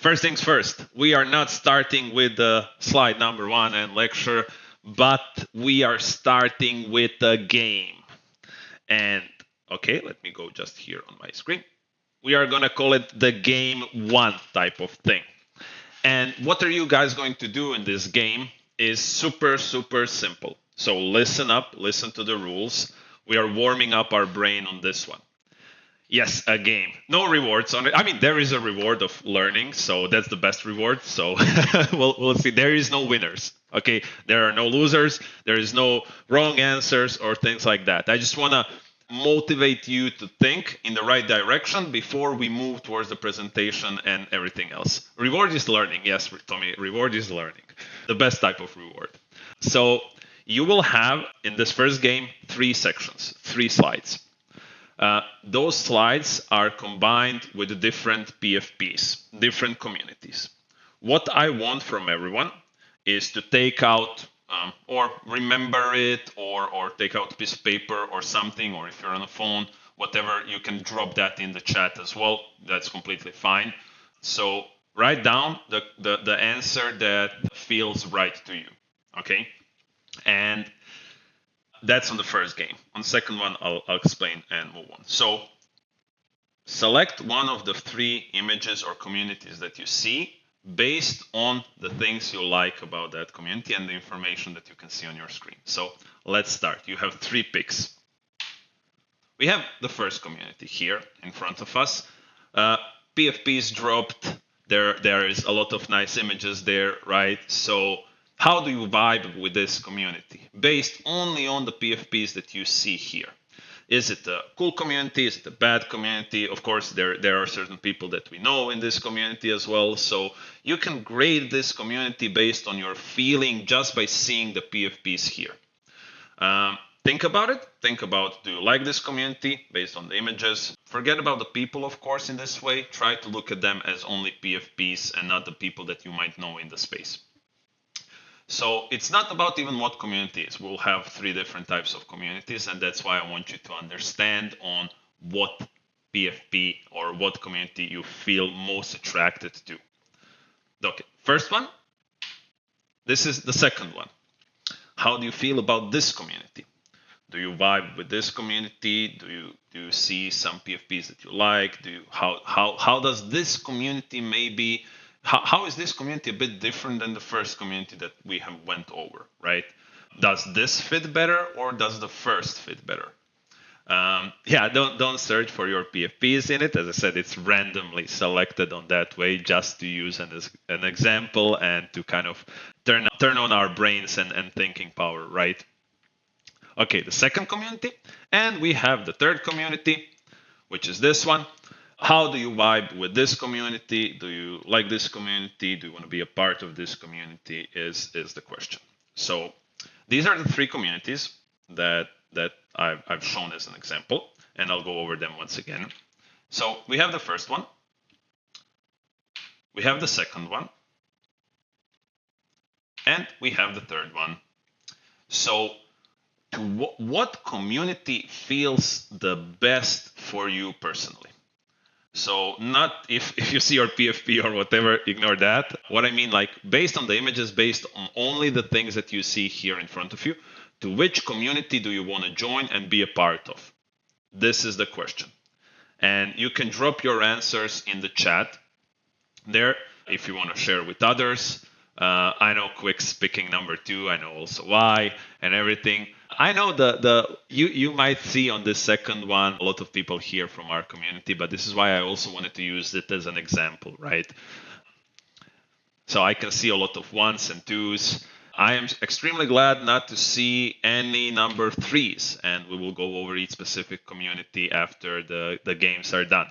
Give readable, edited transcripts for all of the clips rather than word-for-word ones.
First things first, we are not starting with the slide number 1 and lecture, but we are starting with a game. And okay, let me go just here on my screen. We are gonna call it the game 1 type of thing. And what are you guys going to do in this game is super simple. So listen up, listen to the rules. We are warming up our brain on this one. Yes, a game. No rewards on it. I mean, there is a reward of learning, so that's the best reward. So we'll see. There is no winners. Okay, there are no losers. There is no wrong answers or things like that. I just want to motivate you to think in the right direction before we move towards the presentation and everything else. Reward is learning. Yes, Tommy, reward is learning. The best type of reward. So you will have in this first game 3 sections, 3 slides. Those slides are combined with different PFPs, different communities. What I want from everyone is to take out or remember it or take out a piece of paper or something, or if you're on a phone, whatever, you can drop that in the chat as well. That's completely fine. So write down the answer that feels right to you, okay? And that's on the first game. On the second one, I'll explain and move on. So select one of the 3 images or communities that you see based on the things you like about that community and the information that you can see on your screen. So let's start. You have 3 picks. We have the first community here in front of us. PFPs dropped. There is a lot of nice images there, right? So how do you vibe with this community based only on the PFPs that you see here? Is it a cool community? Is it a bad community? Of course, there are certain people that we know in this community as well. So you can grade this community based on your feeling just by seeing the PFPs here. Think about it. Think about, do you like this community based on the images? Forget about the people, of course, in this way. Try to look at them as only PFPs and not the people that you might know in the space. So it's not about even what community is. We'll have 3 different types of communities, and that's why I want you to understand on what PFP or what community you feel most attracted to. Okay, first one. This is the second one. How do you feel about this community? Do you vibe with this community? Do you see some PFPs that you like? How does this community maybe? How is this community a bit different than the first community that we have went over, right? Does this fit better or does the first fit better? Yeah, don't search for your PFPs in it. As I said, it's randomly selected on that way just to use an example and to kind of turn on our brains and thinking power, right? Okay, the second community, and we have the third community, which is this one. How do you vibe with this community? Do you like this community? Do you want to be a part of this community is the question. So these are the 3 communities that I've shown as an example, and I'll go over them once again. So we have the first one. We have the second one. And we have the third one. So what community feels the best for you personally? So not if you see your PFP or whatever, ignore that. What I mean, like based on the images, based on only the things that you see here in front of you, to which community do you want to join and be a part of? This is the question. And you can drop your answers in the chat there if you want to share with others. I know Quick's picking number 2. I know also why and everything. I know you might see on this second one a lot of people here from our community, but this is why I also wanted to use it as an example, right? So I can see a lot of 1s and 2s. I am extremely glad not to see any number 3s, and we will go over each specific community after the games are done.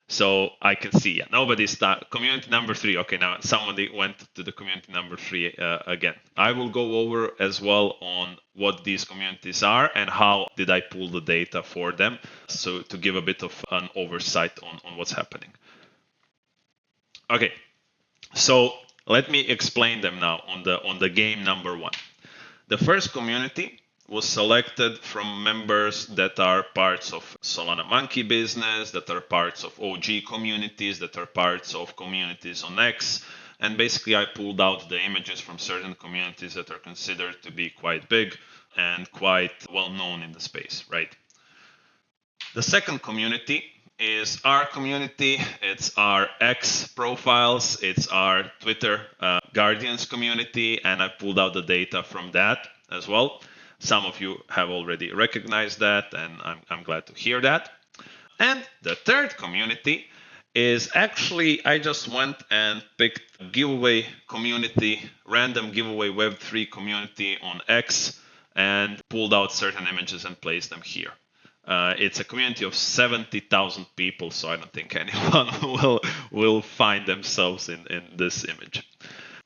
So I can see, yeah, nobody's community number 3. Okay, now somebody went to the community number 3 again. I will go over as well on what these communities are and how did I pull the data for them. So to give a bit of an oversight on what's happening. Okay, so let me explain them now on the game number 1. The first community was selected from members that are parts of Solana Monkey business, that are parts of OG communities, that are parts of communities on X. And basically, I pulled out the images from certain communities that are considered to be quite big and quite well known in the space, right? The second community is our community. It's our X profiles. It's our Twitter Guardians community, and I pulled out the data from that as well. Some of you have already recognized that, and I'm glad to hear that. And the third community is actually, I just went and picked a giveaway community, random giveaway Web3 community on X, and pulled out certain images and placed them here. It's a community of 70,000 people, so I don't think anyone will find themselves in this image.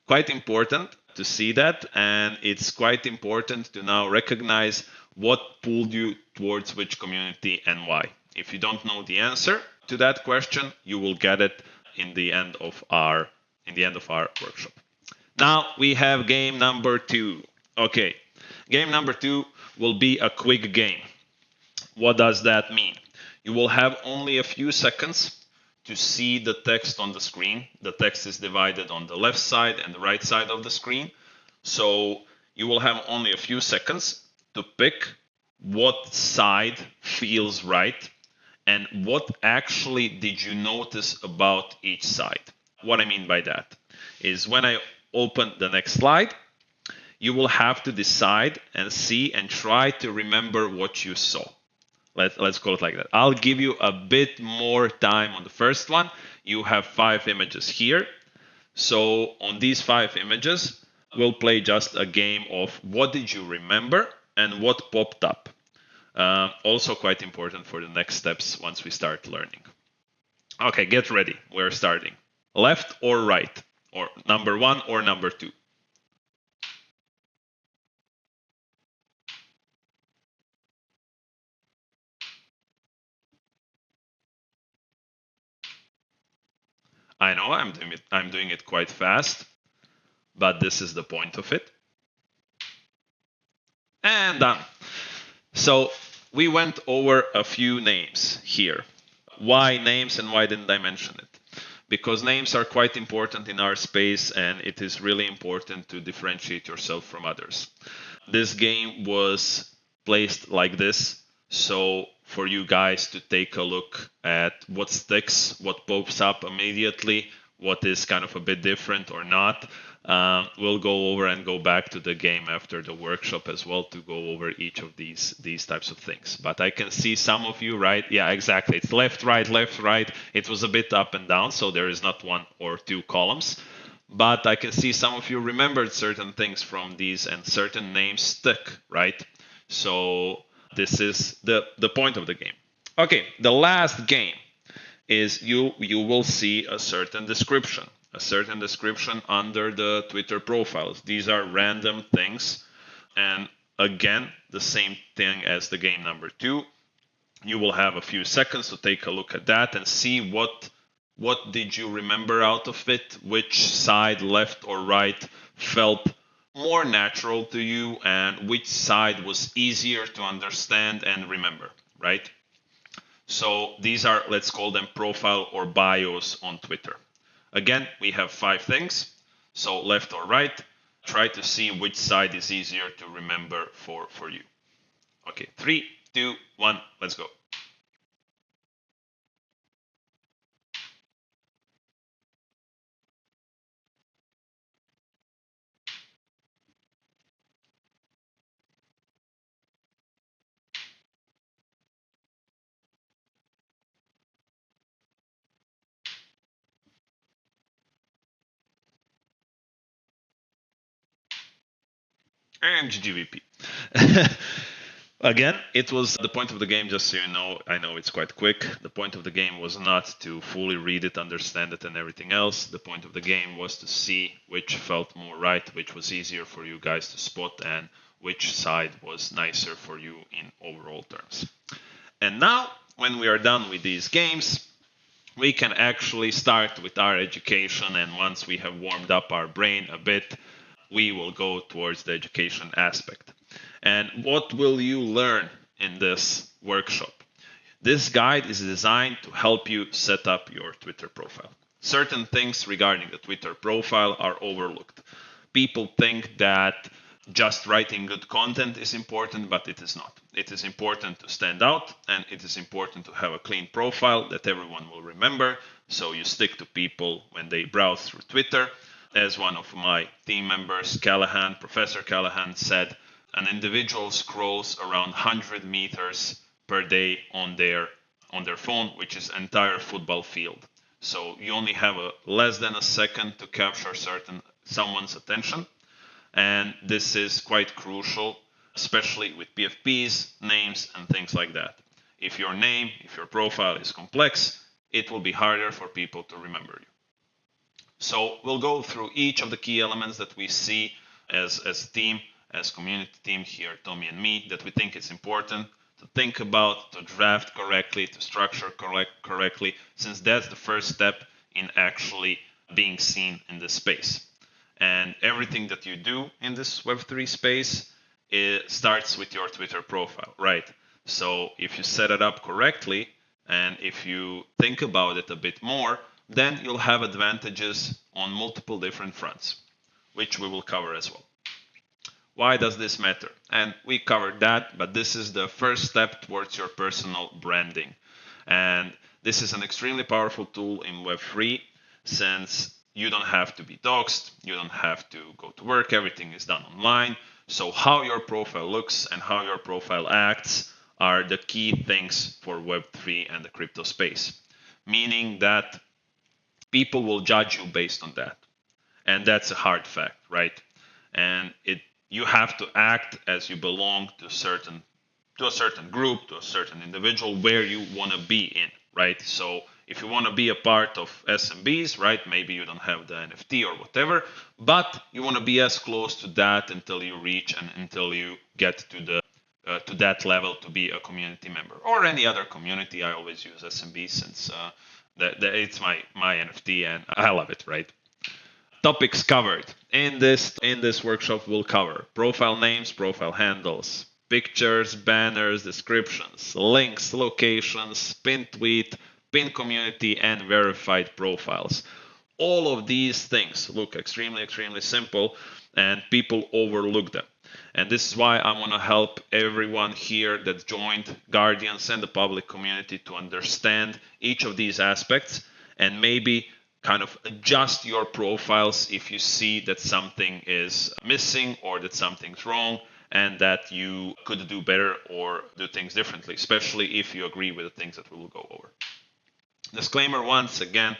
Quite important to see that, and it's quite important to now recognize what pulled you towards which community and why. If you don't know the answer to that question, you will get it in the end of our workshop. Now we have game number 2. Okay, game number 2 will be a quick game. What does that mean? You will have only a few seconds to see the text on the screen. The text is divided on the left side and the right side of the screen. So you will have only a few seconds to pick what side feels right and what actually did you notice about each side. What I mean by that is when I open the next slide, you will have to decide and see and try to remember what you saw. Let's call it like that. I'll give you a bit more time on the first one. You have 5 images here. So on these 5 images, we'll play just a game of what did you remember and what popped up. Also quite important for the next steps once we start learning. Okay, get ready. We're starting. Left or right? Or number 1 or number 2? I know I'm doing it quite fast, but this is the point of it. And done. So we went over a few names here. Why names and why didn't I mention it? Because names are quite important in our space, and it is really important to differentiate yourself from others. This game was placed like this, so for you guys to take a look at what sticks, what pops up immediately, what is kind of a bit different or not. We'll go over and go back to the game after the workshop as well to go over each of these types of things. But I can see some of you, right? Yeah, exactly. It's left, right, left, right. It was a bit up and down, so there is not 1 or 2 columns. But I can see some of you remembered certain things from these and certain names stick, right? So this is the point of the game. Okay, the last game is you will see a certain description under the Twitter profiles. These are random things. And again, the same thing as the game number 2. You will have a few seconds to take a look at that and see what did you remember out of it, which side, left or right, felt more natural to you, and which side was easier to understand and remember, right? So these are, let's call them profile or bios on Twitter. Again, we have 5 things. So left or right, try to see which side is easier to remember for you. Okay, 3, 2, 1, let's go. And GGVP. Again, it was the point of the game, just so you know, I know it's quite quick. The point of the game was not to fully read it, understand it, and everything else. The point of the game was to see which felt more right, which was easier for you guys to spot, and which side was nicer for you in overall terms. And now, when we are done with these games, we can actually start with our education, and once we have warmed up our brain a bit, we will go towards the education aspect. And what will you learn in this workshop? This guide is designed to help you set up your Twitter profile. Certain things regarding the Twitter profile are overlooked. People think that just writing good content is important, but it is not. It is important to stand out, and it is important to have a clean profile that everyone will remember, so you stick to people when they browse through Twitter. As one of my team members, Professor Callahan, said, an individual scrolls around 100 meters per day on their phone, which is entire football field. So you only have less than a second to capture someone's attention, and this is quite crucial, especially with PFPs, names, and things like that. If your profile is complex, it will be harder for people to remember you. So we'll go through each of the key elements that we see as team, as community team here, Tommy and me, that we think it's important to think about, to draft correctly, to structure correctly, since that's the first step in actually being seen in this space. And everything that you do in this Web3 space, it starts with your Twitter profile, right? So if you set it up correctly, and if you think about it a bit more, then you'll have advantages on multiple different fronts, which we will cover as well. Why does this matter? And we covered that, but this is the first step towards your personal branding. And this is an extremely powerful tool in Web3, since you don't have to be doxxed, you don't have to go to work, everything is done online. So how your profile looks and how your profile acts are the key things for Web3 and the crypto space. Meaning that people will judge you based on that. And that's a hard fact, right? And you have to act as you belong to a certain group, to a certain individual where you want to be in, right? So if you want to be a part of SMBs, right, maybe you don't have the NFT or whatever, but you want to be as close to that until you reach and until you get to that level to be a community member or any other community. I always use SMB since it's my NFT and I love it, right? Topics covered in this workshop. We'll cover profile names, profile handles, pictures, banners, descriptions, links, locations, pinned tweet, pinned community, and verified profiles. All of these things look extremely simple, and people overlook them. And this is why I want to help everyone here that joined Guardians and the public community to understand each of these aspects and maybe kind of adjust your profiles if you see that something is missing or that something's wrong and that you could do better or do things differently, especially if you agree with the things that we will go over. Disclaimer once again,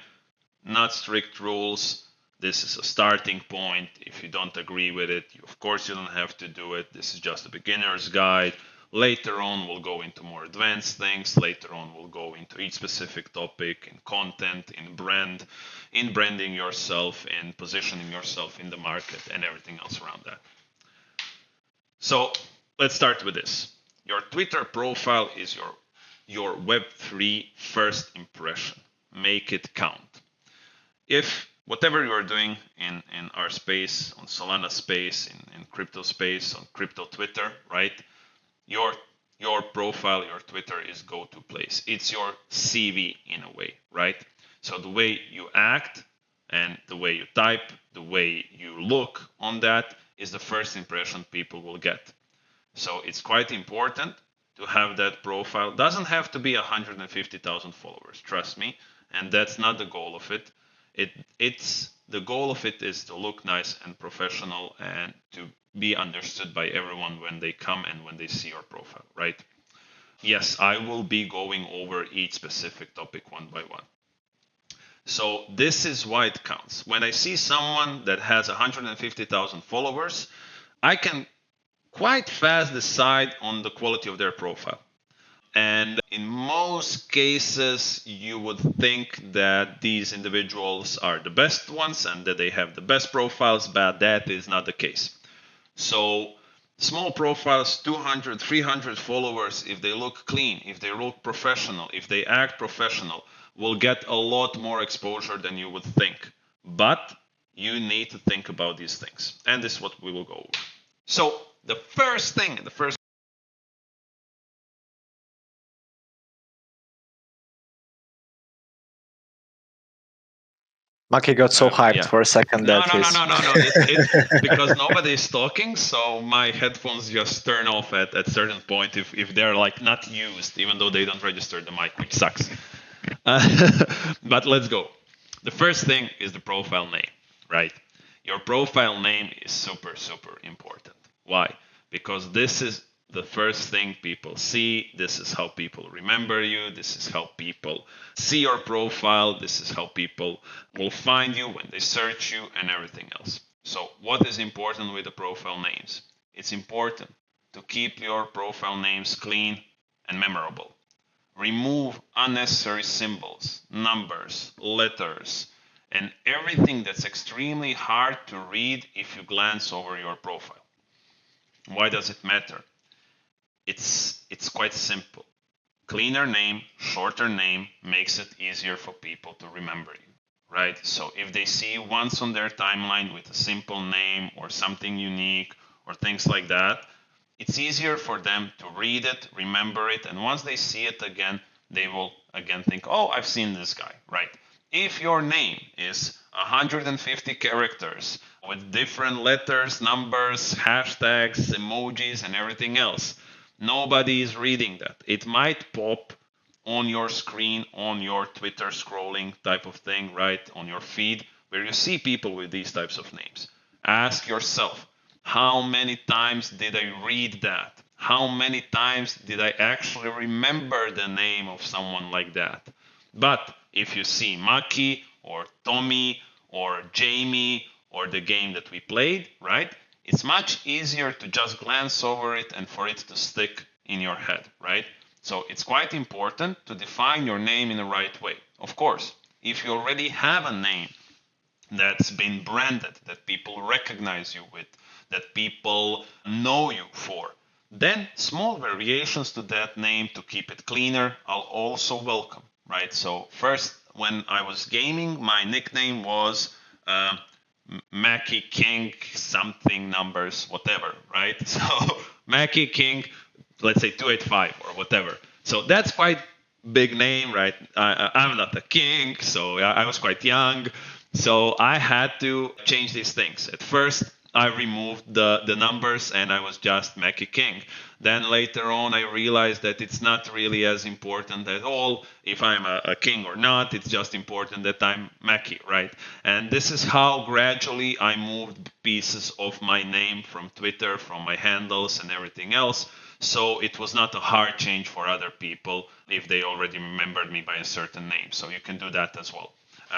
not strict rules. This is a starting point. If you don't agree with it, of course you don't have to do it. This is just a beginner's guide. Later on, we'll go into more advanced things. Later on, we'll go into each specific topic in content, in branding yourself, in positioning yourself in the market, and everything else around that. So let's start with this. Your Twitter profile is your Web3 first impression. Make it count. If whatever you're doing in our space, on Solana space, in crypto space, on crypto Twitter, right? Your profile, your Twitter is go-to place. It's your CV in a way, right? So the way you act and the way you type, the way you look on that is the first impression people will get. So it's quite important to have that profile. Doesn't have to be 150,000 followers, trust me, and that's not the goal of it. It's the goal of it is to look nice and professional and to be understood by everyone when they come and when they see your profile, right? Yes, I will be going over each specific topic one by one. So this is why it counts. When I see someone that has 150,000 followers, I can quite fast decide on the quality of their profile. And in most cases, you would think that these individuals are the best ones and that they have the best profiles, but that is not the case. So small profiles, 200, 300 followers, if they look clean, if they look professional, if they act professional, will get a lot more exposure than you would think. But you need to think about these things. And this is what we will go over. So the first thing, the first Maki got so hyped yeah. for a second No, that no, no, his... no, no, no. It's because nobody is talking, so my headphones just turn off at certain point if they're like not used, even though they don't register the mic, which sucks. But let's go. The first thing is the profile name, right? Your profile name is super, super important. Why? Because this is the first thing people see. This is how people remember you. This is how people see your profile. This is how people will find you when they search you and everything else. So, what is important with the profile names? It's important to keep your profile names clean and memorable. Remove unnecessary symbols, numbers, letters, and everything that's extremely hard to read if you glance over your profile. Why does it matter? It's quite simple. Cleaner name, shorter name makes it easier for people to remember you, right? So if they see you once on their timeline with a simple name or something unique or things like that, it's easier for them to read it, remember it, and once they see it again, they will again think, oh, I've seen this guy, right? If your name is 150 characters with different letters, numbers, hashtags, emojis, and everything else, nobody is reading that. It might pop on your screen, on your Twitter scrolling type of thing, right? On your feed, where you see people with these types of names. Ask yourself, how many times did I read that? How many times did I actually remember the name of someone like that? But if you see Maki or Tommy or Jamie or the game that we played, right? It's much easier to just glance over it and for it to stick in your head, right? So it's quite important to define your name in the right way. Of course, if you already have a name that's been branded, that people recognize you with, that people know you for, then small variations to that name to keep it cleaner, I'll also welcome, right? So first, when I was gaming, my nickname was Mackie King something numbers, whatever, right? So Mackie King, let's say 285 or whatever. So that's quite big name, right? I'm not a king, so I was quite young. So I had to change these things. At first, I removed the numbers and I was just Mackie King. Then later on, I realized that it's not really as important at all if I'm a king or not. It's just important that I'm Mackie, right? And this is how gradually I moved pieces of my name from Twitter, from my handles and everything else. So it was not a hard change for other people if they already remembered me by a certain name. So you can do that as well.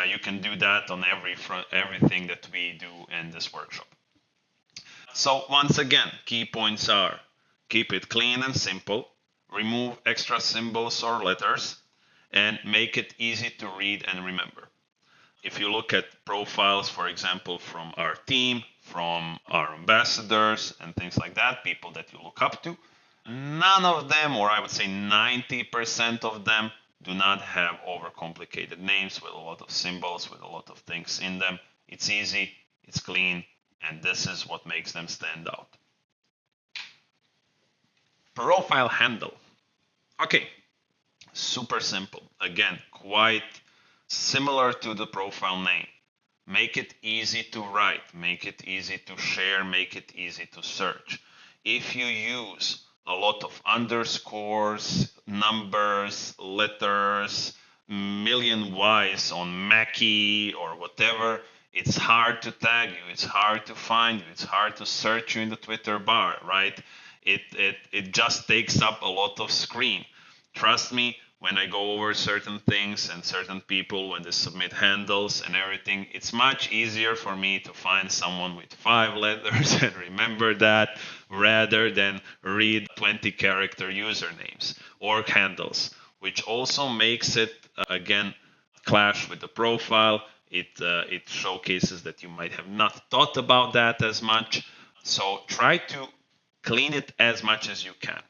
You can do that on everything that we do in this workshop. So once again, key points are: keep it clean and simple, remove extra symbols or letters, and make it easy to read and remember. If you look at profiles, for example, from our team, from our ambassadors, and things like that, people that you look up to, none of them, or I would say 90% of them, do not have overcomplicated names with a lot of symbols, with a lot of things in them. It's easy, it's clean, and this is what makes them stand out. Profile handle. Okay, super simple. Again, quite similar to the profile name. Make it easy to write, make it easy to share, make it easy to search. If you use a lot of underscores, numbers, letters, million Y's on Mackie or whatever, it's hard to tag you, it's hard to find you, it's hard to search you in the Twitter bar, right? It just takes up a lot of screen. Trust me, when I go over certain things and certain people, when they submit handles and everything, it's much easier for me to find someone with 5 letters and remember that rather than read 20 character usernames or handles, which also makes it, again, clash with the profile. It showcases that you might have not thought about that as much. So try to clean it as much as you can.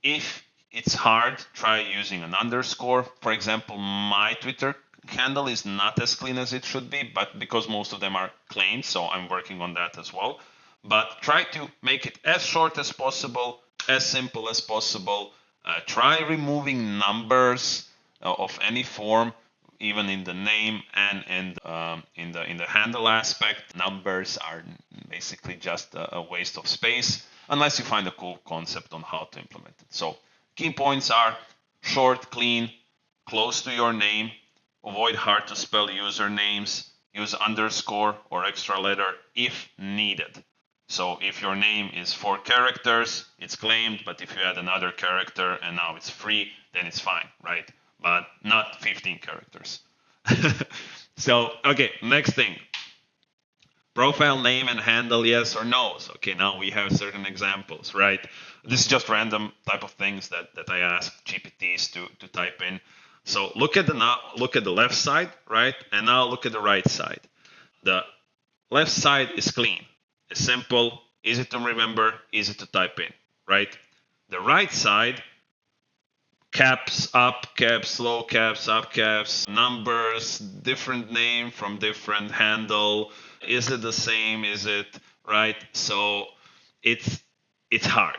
If it's hard, try using an underscore. For example, my Twitter handle is not as clean as it should be, but because most of them are claimed, so I'm working on that as well. but try to make it as short as possible, as simple as possible. Try removing numbers of any form, even in the name and in the handle aspect. Numbers are basically just a waste of space unless you find a cool concept on how to implement it. So key points are short, clean, close to your name, avoid hard to spell usernames, use underscore or extra letter if needed. So if your name is 4 characters, it's claimed, but if you add another character and now it's free, then it's fine, right? But not 15 characters. So, okay, next thing. Profile name and handle, yes or no. So, okay, now we have certain examples, right? This is just random type of things that I ask GPTs to type in. So look at the left side, right? And now look at the right side. The left side is clean. It's simple, easy to remember, easy to type in, right? The right side, caps, up caps, low caps, up caps, numbers, different name from different handle. Is it the same? Is it right? So it's hard.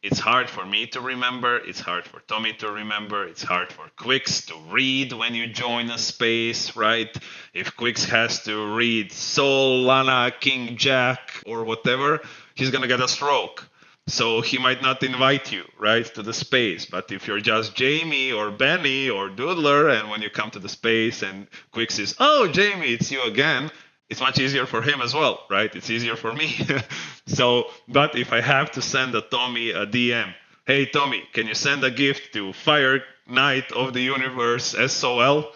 It's hard for me to remember. It's hard for Tommy to remember. It's hard for Quicks to read when you join a space, right? If Quicks has to read Sol, Lana, King, Jack, or whatever, he's gonna get a stroke. So he might not invite you, right, to the space. But if you're just Jamie or Benny or Doodler, and when you come to the space and Quick says, "Oh, Jamie, it's you again," it's much easier for him as well, right? It's easier for me. So, but if I have to send a Tommy a DM, "Hey, Tommy, can you send a gift to Fire Knight of the Universe SOL?"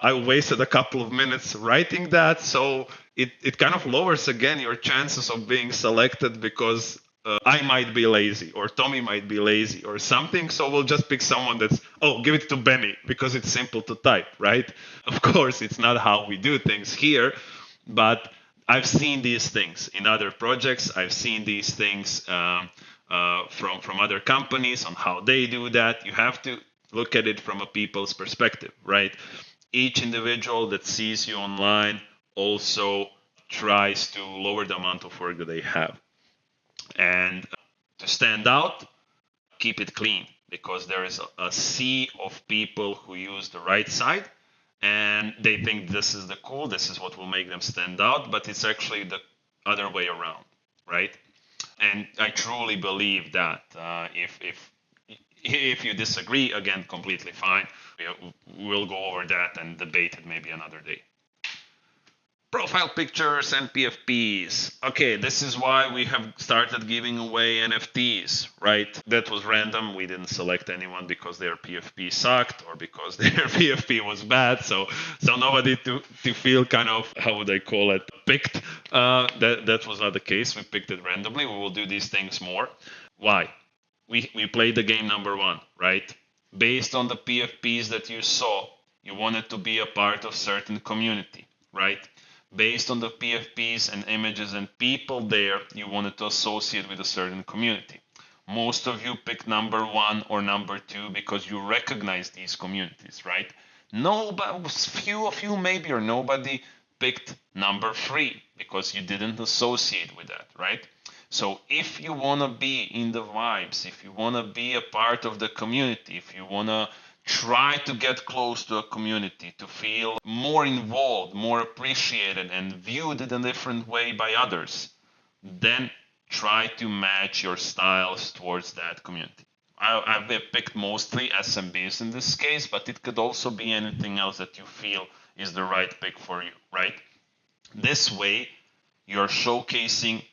I wasted a couple of minutes writing that, so it kind of lowers again your chances of being selected because I might be lazy or Tommy might be lazy or something. So we'll just pick someone that's, oh, give it to Benny because it's simple to type, right? Of course, it's not how we do things here, but I've seen these things in other projects. I've seen these things from other companies on how they do that. You have to look at it from a people's perspective, right? Each individual that sees you online also tries to lower the amount of work that they have. And to stand out, keep it clean because there is a sea of people who use the right side and they think this is the cool, this is what will make them stand out, but it's actually the other way around, right? And I truly believe that if you disagree, again, completely fine. We'll go over that and debate it maybe another day. Profile pictures and PFPs. Okay, this is why we have started giving away NFTs, right? That was random. We didn't select anyone because their PFP sucked or because their PFP was bad. So nobody to feel kind of, how would I call it, picked. That was not the case. We picked it randomly. We will do these things more. Why? We played the game number one, right? Based on the PFPs that you saw, you wanted to be a part of certain community, right? Based on the PFPs and images and people there, you wanted to associate with a certain community. Most of you picked number one or number two because you recognize these communities, right? Nobody, few of you maybe, or nobody picked number three because you didn't associate with that, right? So if you want to be in the vibes, if you want to be a part of the community, if you want to try to get close to a community, to feel more involved, more appreciated, and viewed in a different way by others, then try to match your styles towards that community. I've picked mostly SMBs in this case, but it could also be anything else that you feel is the right pick for you, right? This way, you're showcasing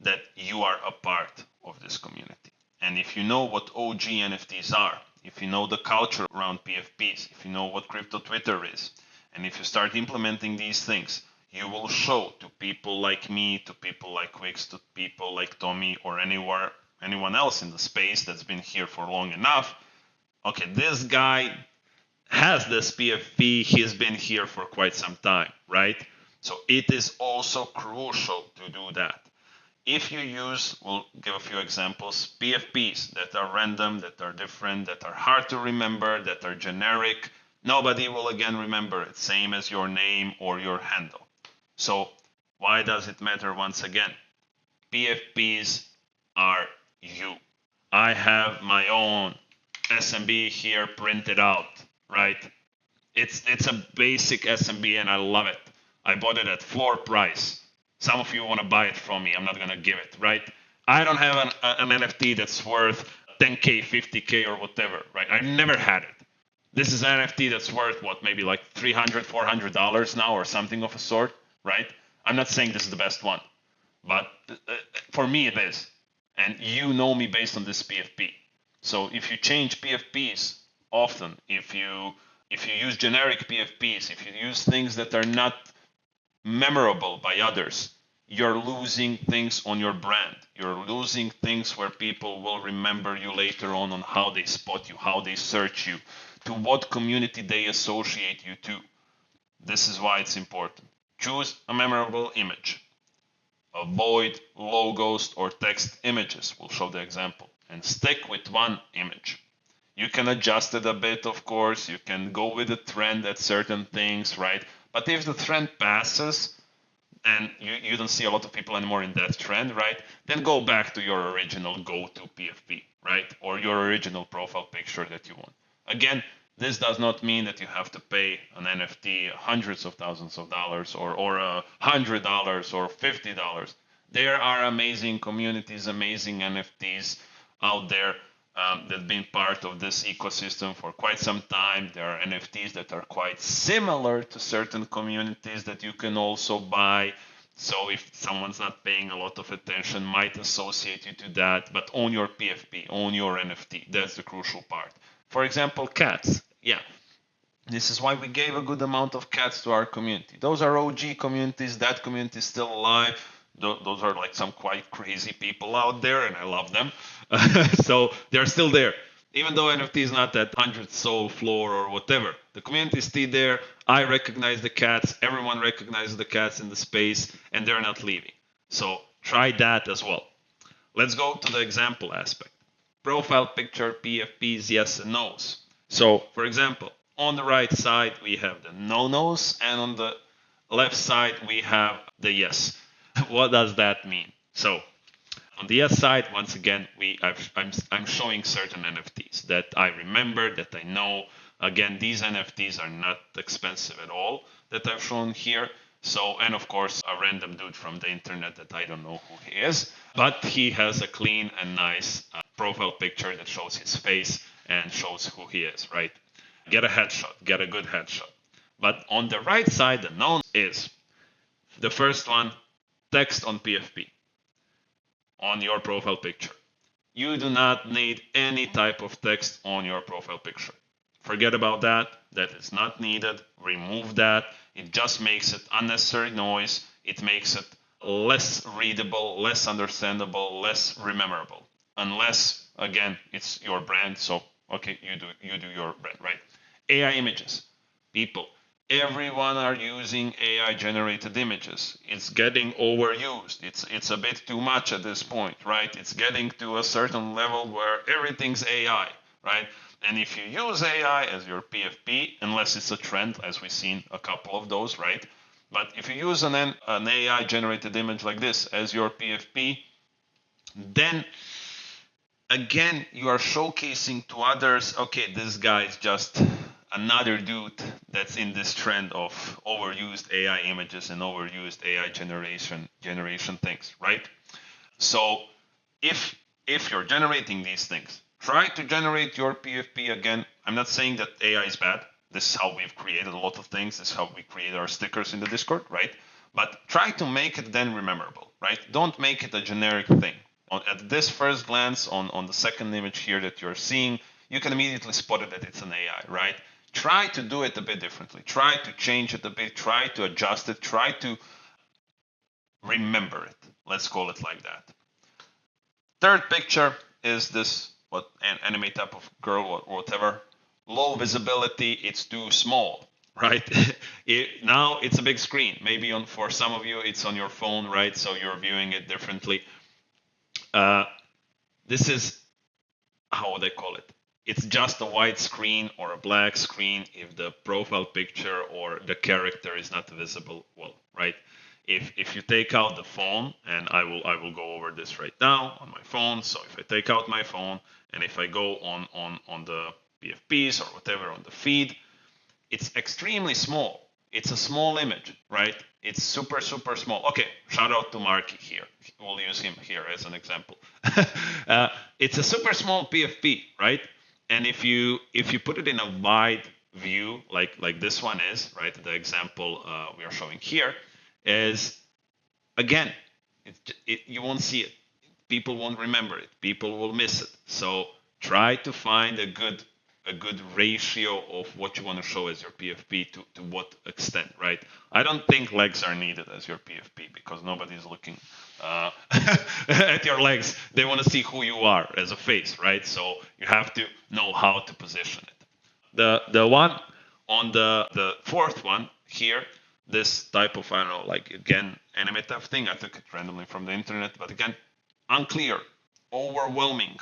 that you are a part of this community. And if you know what OG NFTs are, if you know the culture around PFPs, if you know what crypto Twitter is, and if you start implementing these things, you will show to people like me, to people like Quicks, to people like Tommy, or anyone else in the space that's been here for long enough. Okay, this guy has this PFP, he's been here for quite some time, right? So it is also crucial to do that. If you use, we'll give a few examples, PFPs that are random, that are different, that are hard to remember, that are generic, nobody will again remember it, same as your name or your handle. So why does it matter once again? PFPs are you. I have my own SMB here printed out, right? It's a basic SMB and I love it. I bought it at floor price. Some of you want to buy it from me. I'm not gonna give it, right? I don't have an NFT that's worth 10k, 50k, or whatever, right? I've never had it. This is an NFT that's worth what, maybe like $300, $400 now, or something of a sort, right? I'm not saying this is the best one, but for me it is. And you know me based on this PFP. So if you change PFPs often, if you use generic PFPs, if you use things that are not memorable by others, you're losing things on your brand. You're losing things where people will remember you later on how they spot you, how they search you, to what community they associate you to. This is why it's important. Choose a memorable image. Avoid logos or text images. We'll show the example. And stick with one image. You can adjust it a bit, of course. You can go with the trend at certain things, right? But if the trend passes and you don't see a lot of people anymore in that trend, right? Then go back to your original go-to PFP, right? Or your original profile picture that you want. Again, this does not mean that you have to pay an NFT hundreds of thousands of dollars or $100 or $50. There are amazing communities, amazing NFTs out there that have been part of this ecosystem for quite some time. There are NFTs that are quite similar to certain communities that you can also buy. So if someone's not paying a lot of attention, might associate you to that, but own your PFP, own your NFT. That's the crucial part. For example, cats. Yeah, this is why we gave a good amount of cats to our community. Those are OG communities. That community is still alive. Those are like some quite crazy people out there, and I love them. So they're still there. Even though NFT is not at 100 Solflare or whatever, the community is still there. I recognize the cats. Everyone recognizes the cats in the space, and they're not leaving. So try that as well. Let's go to the example aspect. Profile picture, PFPs, yes and no's. So, for example, on the right side we have the no-nos, and on the left side we have the yes. What does that mean? So, on the yes side, once again, I'm showing certain NFTs that I remember, that I know. Again, these NFTs are not expensive at all that I've shown here. So, and of course, a random dude from the internet that I don't know who he is, but he has a clean and nice profile picture that shows his face and shows who he is, right? Get a headshot, get a good headshot. But on the right side, the known is the first one, text on PFP on your profile picture. You do not need any type of text on your profile picture. Forget about that. That is not needed. Remove that. It just makes it unnecessary noise. It makes it less readable, less understandable, less rememberable. Unless, again, it's your brand. So, okay, you do your brand, right? AI images. People, everyone are using AI generated images. It's getting overused. It's a bit too much at this point, right? It's getting to a certain level where everything's AI, right? And if you use AI as your PFP, unless it's a trend, as we've seen a couple of those, right? But if you use an AI generated image like this as your PFP, then again, you are showcasing to others, okay, this guy is just another dude that's in this trend of overused AI images and overused AI generation things, right? So if you're generating these things, try to generate your PFP again. I'm not saying that AI is bad. This is how we've created a lot of things. This is how we create our stickers in the Discord, right? But try to make it then rememberable, right? Don't make it a generic thing. At this first glance, on the second image here that you're seeing, you can immediately spot it that it's an AI, right? Try to do it a bit differently. Try to change it a bit. Try to adjust it. Try to remember it. Let's call it like that. Third picture is this an anime type of girl or whatever. Low visibility. It's too small, right? Now it's a big screen. Maybe for some of you it's on your phone, right? So you're viewing it differently. This is, how would I call it? It's just a white screen or a black screen if the profile picture or the character is not visible well, right? If you take out the phone, and I will go over this right now on my phone. So if I take out my phone and if I go on the PFPs or whatever on the feed, it's extremely small. It's a small image, right? It's super, super small. Okay, shout out to Marky here. We'll use him here as an example. It's a super small PFP, right? And if you put it in a wide view, like this one is, right? The example we are showing here is, again, you won't see it. People won't remember it. People will miss it. So try to find a good ratio of what you want to show as your PFP to what extent, right? I don't think legs are needed as your PFP because nobody's looking at your legs. They want to see who you are as a face, right? So you have to know how to position it. The one on the fourth one here, this type of, I don't know, like again, anime type thing, I took it randomly from the internet, but again, unclear, overwhelming.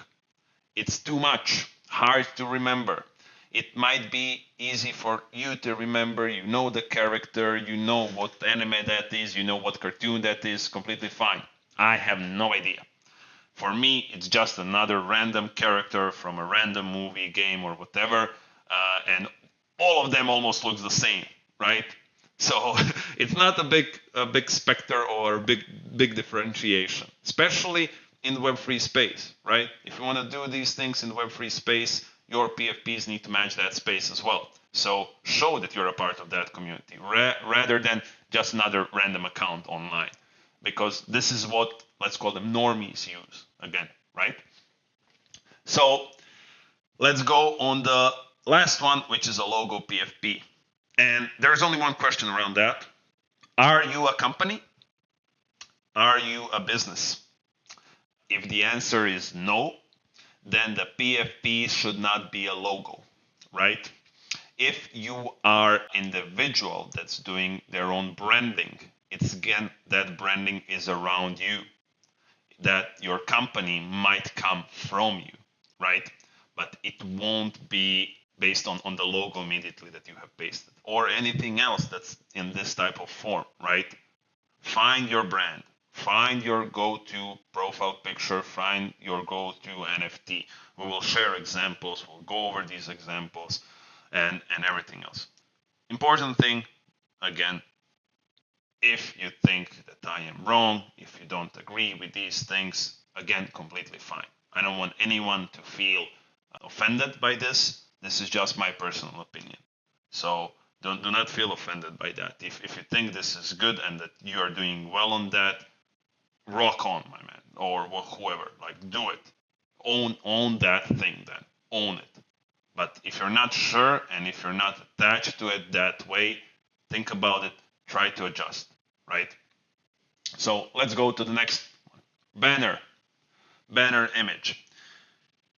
It's too much, hard to remember. It might be easy for you to remember. You know the character, you know what anime that is, you know what cartoon that is, completely fine. I have no idea. For me, it's just another random character from a random movie, game, or whatever, and all of them almost looks the same, right? So it's not a big specter or big differentiation, especially in Web3 space, right? If you want to do these things in Web3 space, your PFPs need to match that space as well. So show that you're a part of that community rather than just another random account online, because this is what, let's call them, normies use again, right? So let's go on the last one, which is a logo PFP. And there's only one question around that. Are you a company? Are you a business? If the answer is no, then the PFP should not be a logo, right? If you are an individual that's doing their own branding, it's again, that branding is around you, that your company might come from you, right? But it won't be based on the logo immediately that you have pasted or anything else that's in this type of form, right? Find your brand, find your go-to profile picture, find your go-to NFT. We will share examples, we'll go over these examples and everything else. Important thing, again, if you think that I am wrong, if you don't agree with these things, again, completely fine. I don't want anyone to feel offended by this. This is just my personal opinion. So do not feel offended by that. If you think this is good and that you are doing well on that, rock on, my man, or whoever. Like, do it. Own that thing then. Own it. But if you're not sure and if you're not attached to it that way, think about it. Try to adjust, right? So let's go to the next one. Banner image.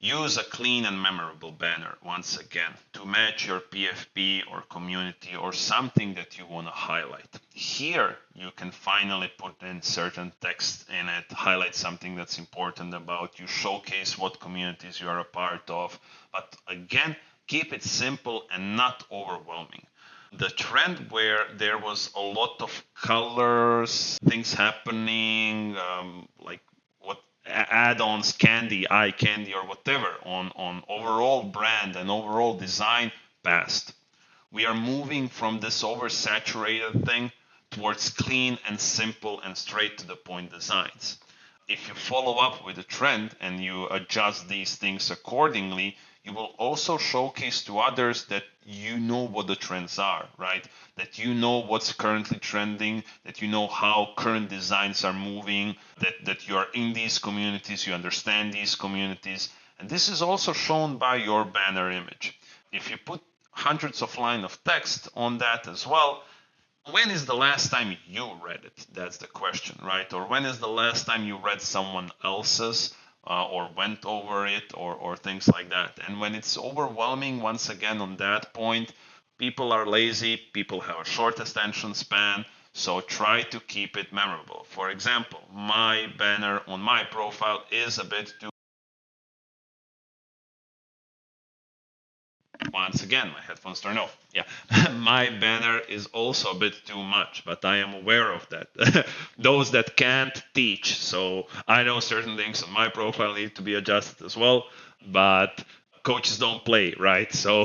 Use a clean and memorable banner, once again, to match your PFP or community or something that you want to highlight. Here, you can finally put in certain text in it, highlight something that's important about you, showcase what communities you are a part of. But again, keep it simple and not overwhelming. The trend where there was a lot of colors, things happening, like what add-ons, candy, eye candy, or whatever on overall brand and overall design passed. We are moving from this oversaturated thing towards clean and simple and straight to the point designs. If you follow up with the trend and you adjust these things accordingly, you will also showcase to others that you know what the trends are, right? That you know what's currently trending, that you know how current designs are moving, that you are in these communities, you understand these communities. And this is also shown by your banner image. If you put hundreds of lines of text on that as well, when is the last time you read it? That's the question, right? Or when is the last time you read someone else's or went over it or things like that? And when it's overwhelming, once again, on that point, people are lazy, people have a short attention span, so try to keep it memorable. For example, my banner on my profile is a bit too once again, my headphones turn off. Yeah, my banner is also a bit too much, but I am aware of that. Those that can't teach, so I know certain things on my profile need to be adjusted as well, but coaches don't play, right? So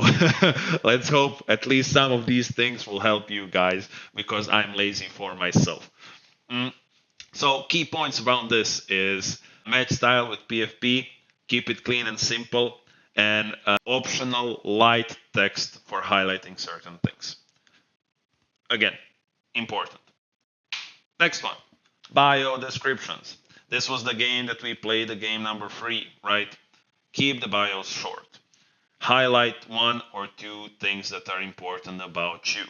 let's hope at least some of these things will help you guys, because I'm lazy for myself. So key points around this is match style with PFP, keep it clean and simple, and optional light text for highlighting certain things. Again, important. Next one, bio descriptions. This was the game that we played, the game number 3, right? Keep the bios short. Highlight 1 or 2 things that are important about you.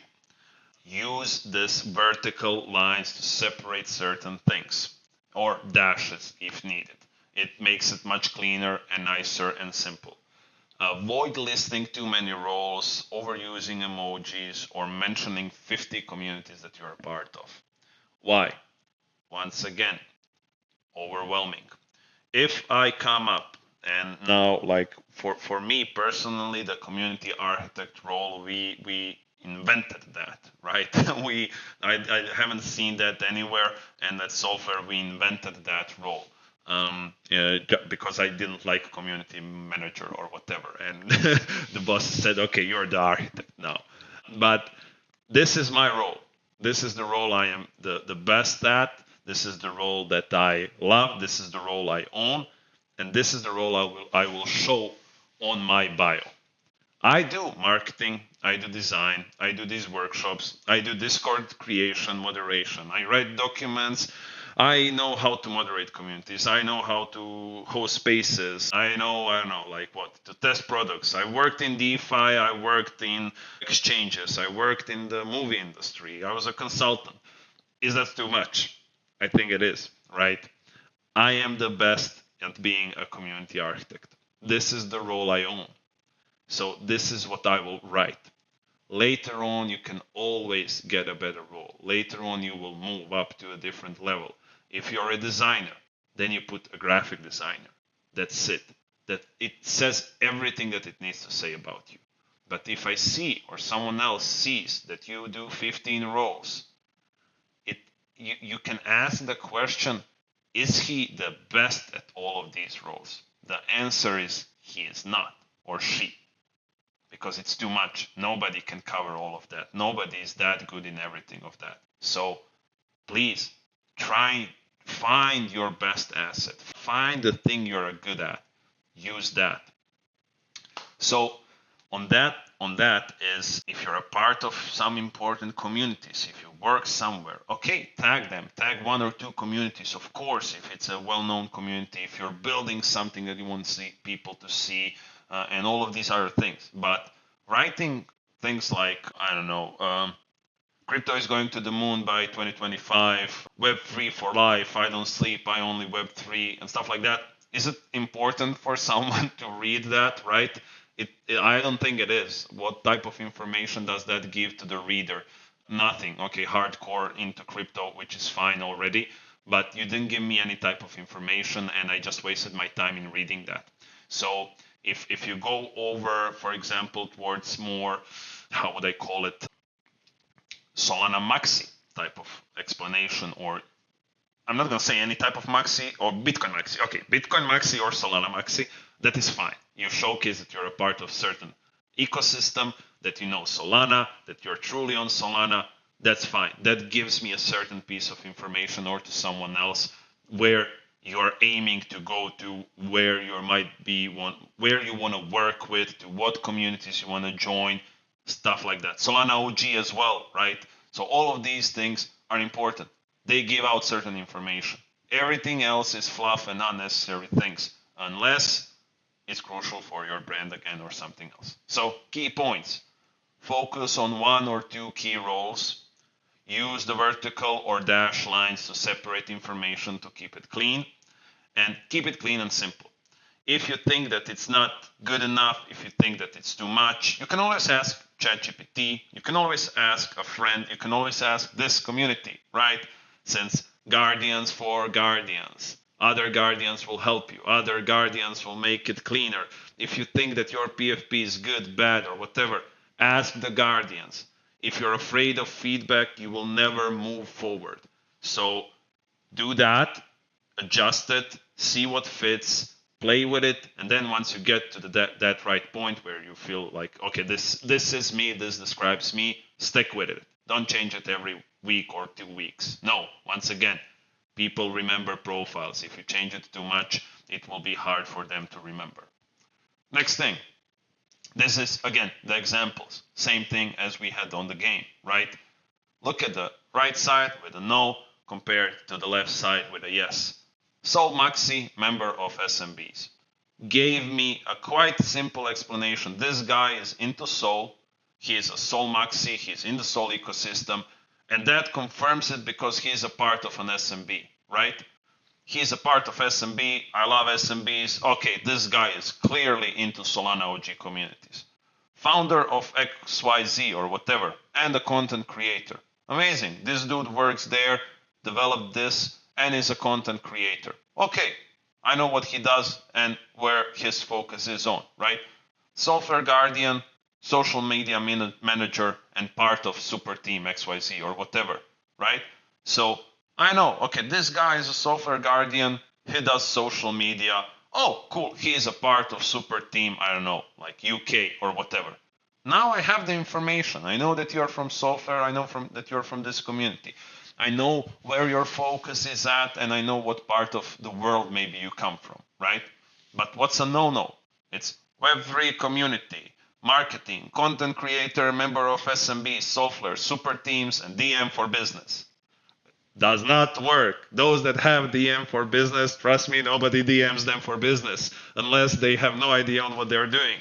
Use this vertical lines to separate certain things, or dashes if needed. It makes it much cleaner and nicer and simple. Avoid listing too many roles, overusing emojis, or mentioning 50 communities that you're a part of. Why? Once again, overwhelming. If I come up and now, like for me personally, the community architect role, we invented that, right? I haven't seen that anywhere, and at Solflare we invented that role. Because I didn't like community manager or whatever, and the boss said, okay, you're the architect now. But this is my role. This is the role I am the best at. This is the role that I love. This is the role I own. And this is the role I will show on my bio. I do marketing, I do design, I do these workshops, I do Discord creation, moderation, I write documents, I know how to moderate communities, I know how to host spaces, I know, like what, to test products. I worked in DeFi, I worked in exchanges, I worked in the movie industry, I was a consultant. Is that too much? I think it is, right? I am the best at being a community architect. This is the role I own. So this is what I will write. Later on, you can always get a better role. Later on, you will move up to a different level. If you're a designer, then you put a graphic designer. That's it. That it says everything that it needs to say about you. But if I see, or someone else sees, that you do 15 roles, you can ask the question, is he the best at all of these roles? The answer is he is not, or she. Because it's too much. Nobody can cover all of that. Nobody is that good in everything of that. So please try, find your best asset. Find the thing you're good at. Use that. So on that is, if you're a part of some important communities, if you work somewhere, okay, tag them. Tag 1 or 2 communities, of course, if it's a well-known community, if you're building something that you want people to see, and all of these other things. But writing things like, I don't know, crypto is going to the moon by 2025, Web3 for life, I don't sleep, I only Web3, and stuff like that. Is it important for someone to read that, right? I don't think it is. What type of information does that give to the reader? Nothing. Okay, hardcore into crypto, which is fine already, but you didn't give me any type of information, and I just wasted my time in reading that. So if you go over, for example, towards more, how would I call it, Solana Maxi type of explanation, or I'm not going to say any type of Maxi, or Bitcoin Maxi. Okay, Bitcoin Maxi or Solana Maxi, that is fine. You showcase that you're a part of certain ecosystem, that you know Solana, that you're truly on Solana. That's fine. That gives me a certain piece of information, or to someone else, where you're aiming to go to, where you might be where you want to work with, to what communities you want to join, stuff like that. Solana OG as well, right? So all of these things are important. They give out certain information. Everything else is fluff and unnecessary things, unless it's crucial for your brand again or something else. So key points. Focus on 1 or 2 key roles. Use the vertical or dash lines to separate information to keep it clean. And keep it clean and simple. If you think that it's not good enough, if you think that it's too much, you can always ask ChatGPT. You can always ask a friend. You can always ask this community, right? Since Guardians for Guardians. Other guardians will help you. Other guardians will make it cleaner. If you think that your PFP is good, bad, or whatever, ask the guardians. If you're afraid of feedback, you will never move forward. So do that, adjust it, see what fits, play with it, and then once you get to that right point where you feel like, okay, this is me, this describes me, stick with it. Don't change it every week or 2 weeks. No, once again, people remember profiles. If you change it too much, it will be hard for them to remember. Next thing. This is, again, the examples. Same thing as we had on the game, right? Look at the right side with a no compared to the left side with a yes. Sol Maxi, member of SMBs, gave me a quite simple explanation. This guy is into Sol. He is a Sol Maxi. He's in the Sol ecosystem. And that confirms it because he is a part of an SMB, right? He's a part of SMB. I love SMBs. Okay, this guy is clearly into Solana OG communities. Founder of XYZ or whatever, and a content creator. Amazing. This dude works there, developed this, and is a content creator. Okay, I know what he does and where his focus is on, right? Solflare Guardian, social media manager, and part of Super Team XYZ or whatever, right? So I know, okay, this guy is a Solflare Guardian, he does social media. Oh, cool, he is a part of Super Team, I don't know, like UK or whatever. Now I have the information. I know that you're from Solflare, I know that you're from this community. I know where your focus is at, and I know what part of the world maybe you come from, right? But what's a no-no? It's Web3 community, marketing, content creator, member of SMB, Solflare, super teams, and DM for business. Does not work. Those that have DM for business, trust me, nobody DMs them for business unless they have no idea on what they're doing.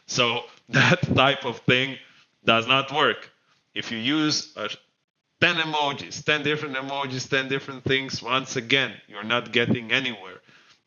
So that type of thing does not work. If you use 10 emojis, 10 different emojis, 10 different things, once again, you're not getting anywhere.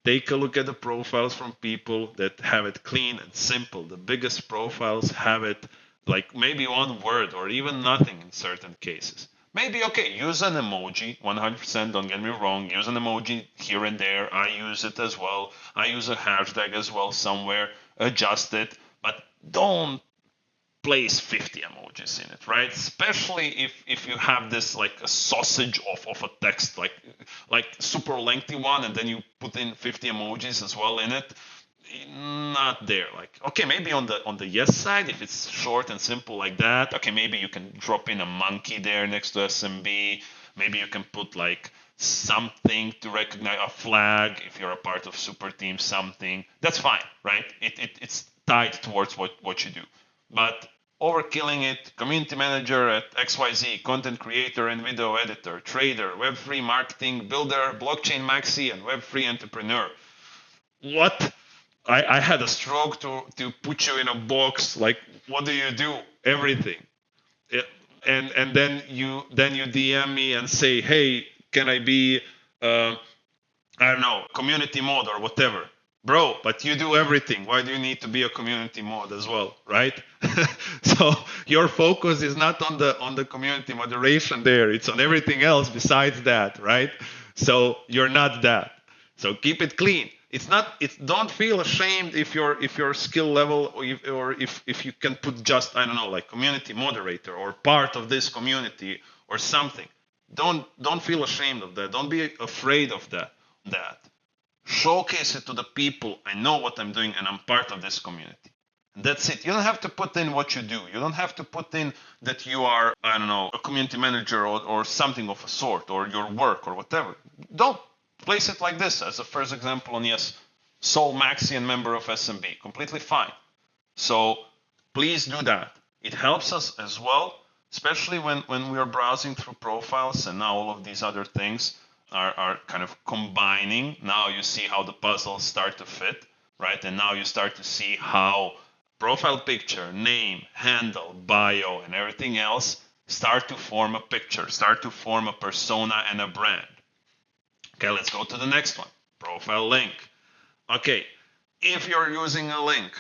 Take a look at the profiles from people that have it clean and simple. The biggest profiles have it like maybe one word or even nothing in certain cases. Maybe, okay, use an emoji, 100%, don't get me wrong, use an emoji here and there. I use it as well. I use a hashtag as well somewhere, adjust it, but don't place 50 emojis in it, right? Especially if you have this like a sausage of a text, like super lengthy one, and then you put in 50 emojis as well in it. Not there. Like, okay, maybe on the yes side, if it's short and simple like that, okay, maybe you can drop in a monkey there next to SMB. Maybe you can put like something to recognize a flag if you're a part of super team, something. That's fine, right? It's tied towards what you do. But overkilling it, community manager at XYZ, content creator and video editor, trader, Web3 marketing builder, blockchain maxi, and Web3 entrepreneur. What? I had a stroke to put you in a box. Like, what do you do? Everything. And then you DM me and say, hey, can I be I don't know, community mod or whatever. Bro, but you do everything. Why do you need to be a community mod as well, right? So your focus is not on the community moderation there. It's on everything else besides that, right? So you're not that. So keep it clean. Don't feel ashamed if your skill level or if you can put just, I don't know, like community moderator or part of this community or something. Don't feel ashamed of that. Don't be afraid of that. Showcase it to the people. I know what I'm doing and I'm part of this community. And that's it. You don't have to put in what you do. You don't have to put in that you are, I don't know, a community manager or something of a sort, or your work or whatever. Don't place it like this as a first example on yes, Sol Maxi and member of SMB. Completely fine. So please do that. It helps us as well, especially when we are browsing through profiles and now all of these other things are kind of combining. Now you see how the puzzles start to fit, right? And now you start to see how profile picture, name, handle, bio, and everything else start to form a picture, start to form a persona and a brand. Okay, let's go to the next one. Profile link. Okay, if you're using a link,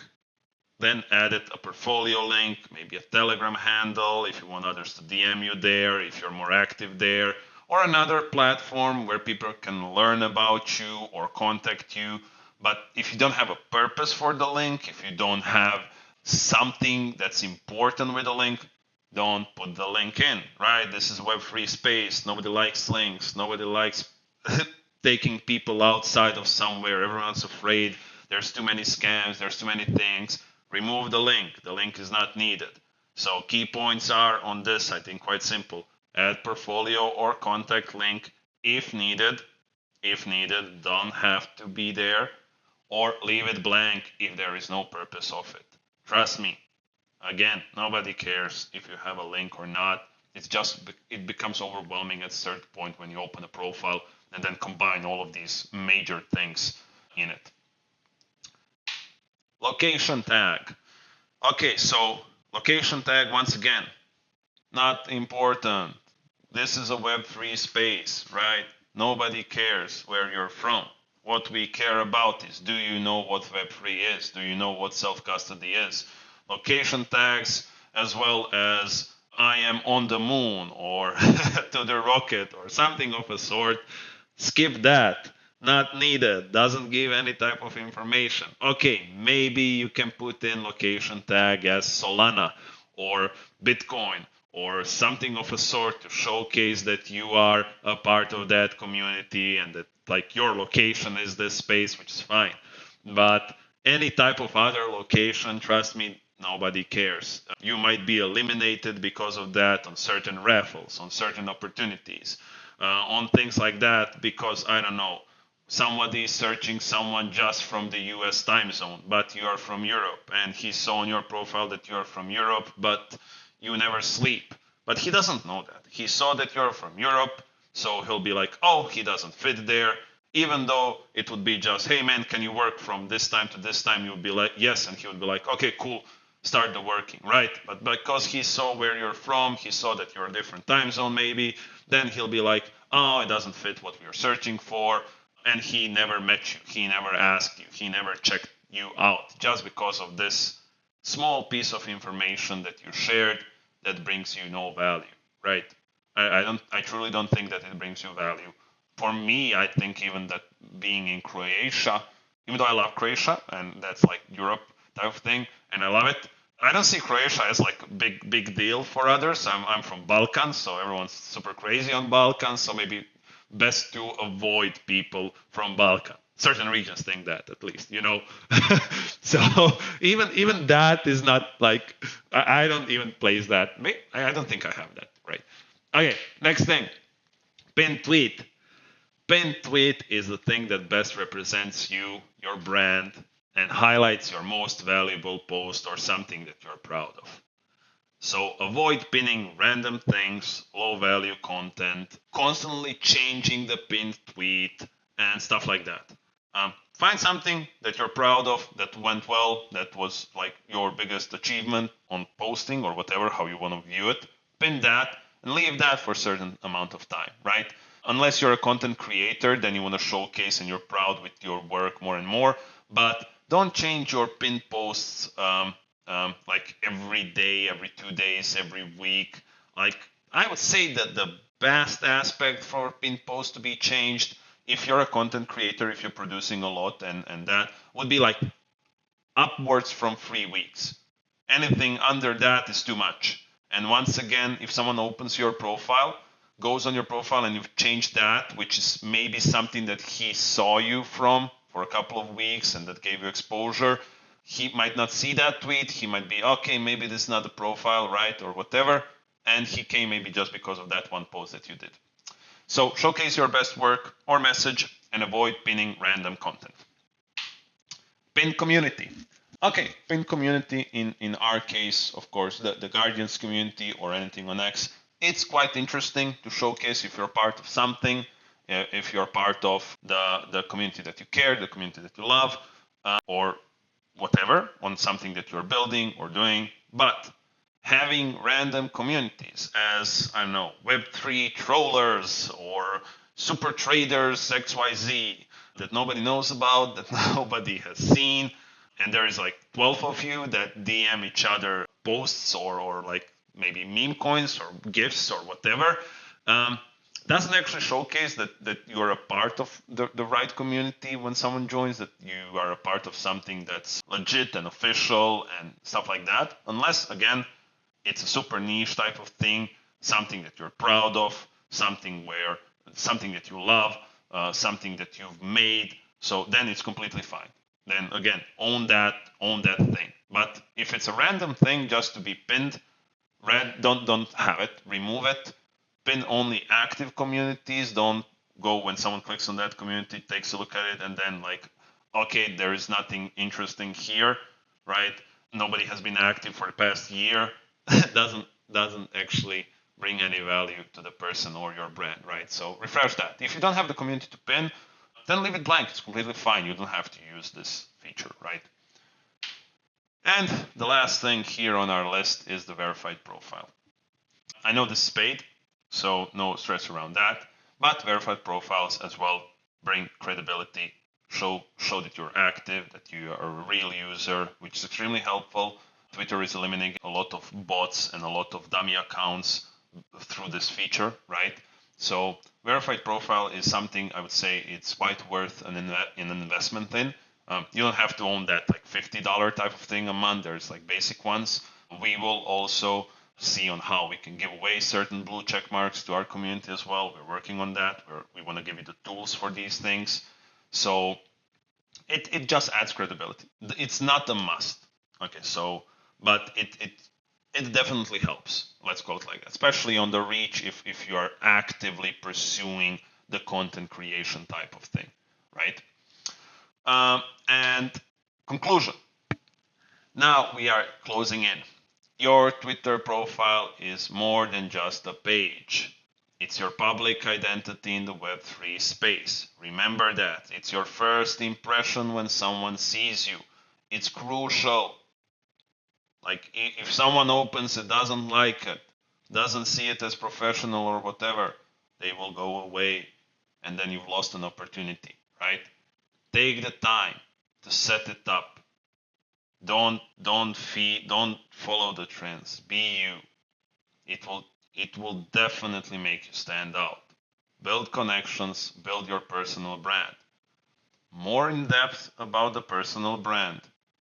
then add it a portfolio link, maybe a Telegram handle if you want others to DM you there, if you're more active there, or another platform where people can learn about you or contact you. But if you don't have a purpose for the link, if you don't have something that's important with the link, don't put the link in, right? This is web-free space. Nobody likes links. Nobody likes taking people outside of somewhere. Everyone's afraid. There's too many scams. There's too many things. Remove the link. The link is not needed. So key points are on this, I think, quite simple. Add portfolio or contact link if needed. If needed, don't have to be there. Or leave it blank if there is no purpose of it. Trust me. Again, nobody cares if you have a link or not. It becomes overwhelming at a certain point when you open a profile and then combine all of these major things in it. Location tag. Okay, so location tag, once again, not important. This is a web-free space, right? Nobody cares where you're from. What we care about is, do you know what Web3 is? Do you know what self-custody is? Location tags, as well as I am on the moon or to the rocket or something of a sort. Skip that. Not needed. Doesn't give any type of information. Okay, maybe you can put in location tag as Solana or Bitcoin or something of a sort to showcase that you are a part of that community and that like your location is this space, which is fine. But any type of other location, trust me, nobody cares. You might be eliminated because of that on certain raffles, on certain opportunities, on things like that because, I don't know, somebody is searching someone just from the US time zone, but you are from Europe, and he saw on your profile that you are from Europe, but you never sleep. But he doesn't know that. He saw that you're from Europe, so he'll be like, oh, he doesn't fit there. Even though it would be just, hey man, can you work from this time to this time? You would be like, yes, and he would be like, okay, cool, start the working, right? But because he saw where you're from, he saw that you're a different time zone maybe, then he'll be like, oh, it doesn't fit what we're searching for. And he never met you, he never asked you, he never checked you out just because of this small piece of information that you shared that brings you no value, right? I truly don't think that it brings you value. For me, I think even that being in Croatia, even though I love Croatia and that's like Europe type of thing, and I love it, I don't see Croatia as like a big deal for others. I'm from Balkan, so everyone's super crazy on Balkan, so maybe best to avoid people from Balkan. Certain regions think that, at least, you know. So even that is not like I don't even place that. I don't think I have that, right? Okay, next thing, pinned tweet. Pinned tweet is the thing that best represents you, your brand, and highlights your most valuable post or something that you're proud of. So avoid pinning random things, low value content, constantly changing the pinned tweet, and stuff like that. Find something that you're proud of, that went well, that was like your biggest achievement on posting or whatever, how you want to view it. Pin that and leave that for a certain amount of time, right? Unless you're a content creator, then you want to showcase and you're proud with your work more and more. But don't change your pinned posts like every day, every 2 days, every week. Like I would say that the best aspect for pinned posts to be changed, if you're a content creator, if you're producing a lot, and that would be like upwards from 3 weeks. Anything under that is too much. And once again, if someone opens your profile, goes on your profile and you've changed that, which is maybe something that he saw you from for a couple of weeks and that gave you exposure, he might not see that tweet. He might be, okay, maybe this is not the profile, right? Or whatever. And he came maybe just because of that one post that you did. So showcase your best work or message and avoid pinning random content. Pin community. Okay, pin community in our case, of course, the Guardians community or anything on X, it's quite interesting to showcase if you're part of something, if you're part of the community that you care, the community that you love, or whatever, on something that you're building or doing. But having random communities as, I don't know, Web3 trollers or super traders XYZ that nobody knows about, that nobody has seen, and there is like 12 of you that DM each other posts or like maybe meme coins or gifts or whatever, doesn't actually showcase that you're a part of the right community when someone joins, that you are a part of something that's legit and official and stuff like that, unless, again, it's a super niche type of thing, something that you're proud of, something that you love, something that you've made. So then it's completely fine. Then again, own that thing. But if it's a random thing just to be pinned, don't have it. Remove it. Pin only active communities. Don't go when someone clicks on that community, takes a look at it, and then like, okay, there is nothing interesting here, right? Nobody has been active for the past year. doesn't actually bring any value to the person or your brand, right? So refresh that. If you don't have the community to pin, then leave it blank. It's completely fine. You don't have to use this feature, right? And the last thing here on our list is the verified profile. I know this is paid, so no stress around that. But verified profiles as well bring credibility, show that you're active, that you are a real user, which is extremely helpful. Twitter is eliminating a lot of bots and a lot of dummy accounts through this feature, right? So verified profile is something I would say it's quite worth an investment in. You don't have to own that like $50 type of thing a month. There's like basic ones. We will also see on how we can give away certain blue check marks to our community as well. We're working on that. We want to give you the tools for these things. So it just adds credibility. It's not a must. Okay, so but it definitely helps. Let's call it like that, especially on the reach if you are actively pursuing the content creation type of thing, right? And conclusion. Now we are closing in. Your Twitter profile is more than just a page. It's your public identity in the Web3 space. Remember that. It's your first impression when someone sees you. It's crucial. Like if someone opens it, doesn't like it, doesn't see it as professional or whatever, they will go away and then you've lost an opportunity, right? Take the time to set it up. Don't follow the trends. Be you. It will definitely make you stand out. Build connections, build your personal brand. More in depth about the personal brand,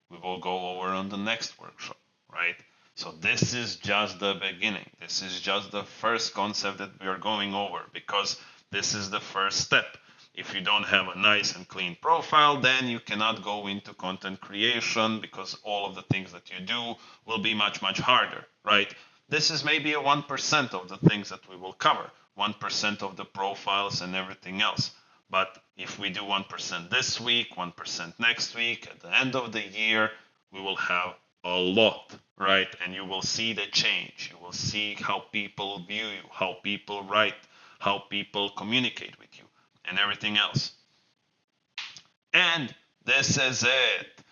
we will go over on the next workshop, right? So this is just the beginning. This is just the first concept that we are going over because this is the first step. If you don't have a nice and clean profile, then you cannot go into content creation because all of the things that you do will be much, much harder, right? This is maybe a 1% of the things that we will cover, 1% of the profiles and everything else. But if we do 1% this week, 1% next week, at the end of the year, we will have a lot, right? And you will see the change. You will see how people view you, how people write, how people communicate with you, and everything else. And this is it.